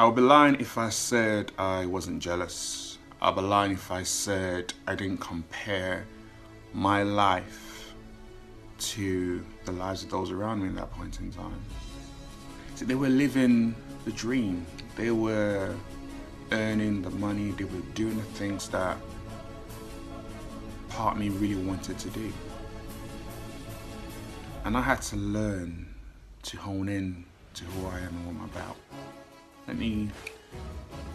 I'll be lying if I said I wasn't jealous. I'll be lying if I said I didn't compare my life to the lives of those around me at that point in time. See, they were living the dream. They were earning the money. They were doing the things that part of me really wanted to do. And I had to learn to hone in to who I am and what I'm about. Let me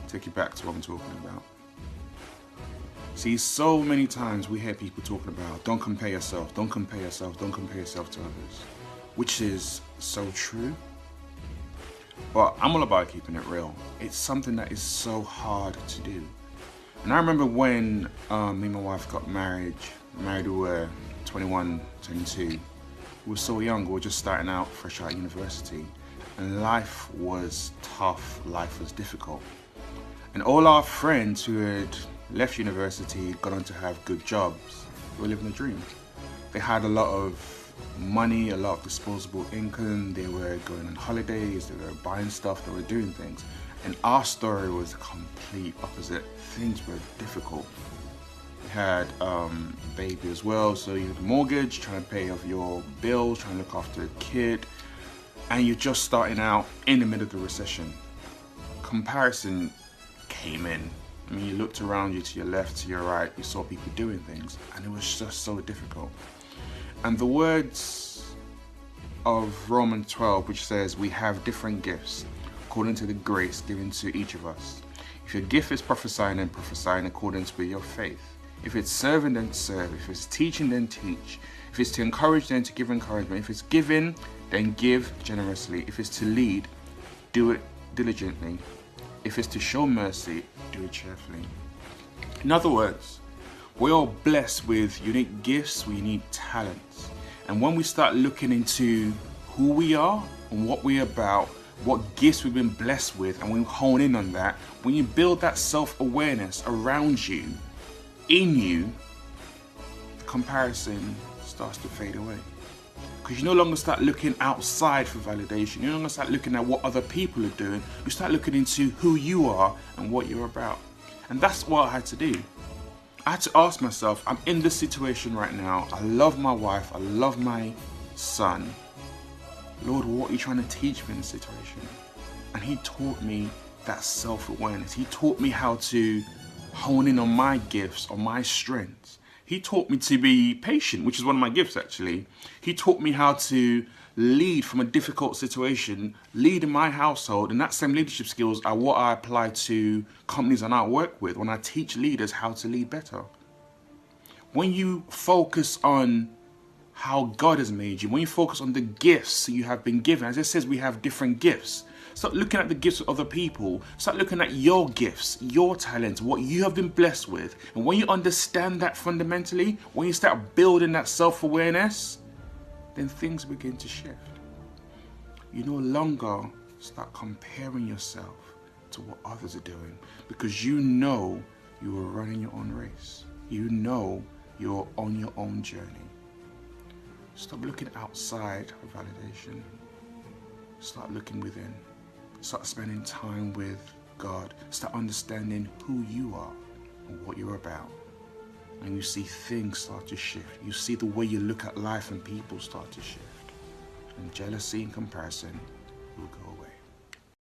take you back to what I'm talking about. See, so many times we hear people talking about, don't compare yourself, don't compare yourself, don't compare yourself to others, which is so true. But I'm all about keeping it real. It's something that is so hard to do. And I remember when me and my wife got married, we were 21, 22. We were so young, we were just starting out, fresh out of university. And life was tough, life was difficult. And all our friends who had left university, gone on to have good jobs, they were living a dream. They had a lot of money, a lot of disposable income, they were going on holidays, they were buying stuff, they were doing things. And our story was the complete opposite. Things were difficult. We had a baby as well, so you had a mortgage, trying to pay off your bills, trying to look after a kid, and you're just starting out in the middle of the recession. Comparison came in. I mean, you looked around you, to your left, to your right, you saw people doing things, and it was just so difficult. And the words of Romans 12, which says, we have different gifts according to the grace given to each of us. If your gift is prophesying, then prophesy in accordance with your faith. If it's serving, then serve. If it's teaching, then teach. If it's to encourage, then to give encouragement. If it's giving, then give generously. If it's to lead, do it diligently. If it's to show mercy, do it cheerfully. In other words, we're all blessed with unique gifts, we need talents. And when we start looking into who we are and what we're about, what gifts we've been blessed with, and we hone in on that, when you build that self-awareness around you, in you, the comparison starts to fade away. Because you no longer start looking outside for validation. You no longer start looking at what other people are doing. You start looking into who you are and what you're about. And that's what I had to do. I had to ask myself, I'm in this situation right now. I love my wife. I love my son. Lord, what are you trying to teach me in this situation? And he taught me that self-awareness. He taught me how to hone in on my gifts, on my strengths. He taught me to be patient, which is one of my gifts actually. He taught me how to lead from a difficult situation, lead in my household, and that same leadership skills are what I apply to companies that I work with when I teach leaders how to lead better. When you focus on how God has made you, when you focus on the gifts you have been given, as it says, we have different gifts. Start looking at the gifts of other people. Start looking at your gifts, your talents, what you have been blessed with. And when you understand that fundamentally, when you start building that self-awareness, then things begin to shift. You no longer start comparing yourself to what others are doing, because you know you are running your own race. You know you're on your own journey. Stop looking outside for validation. Start looking within. Start spending time with God. Start understanding who you are and what you're about. And you see things start to shift. You see the way you look at life and people start to shift. And jealousy and comparison will go away.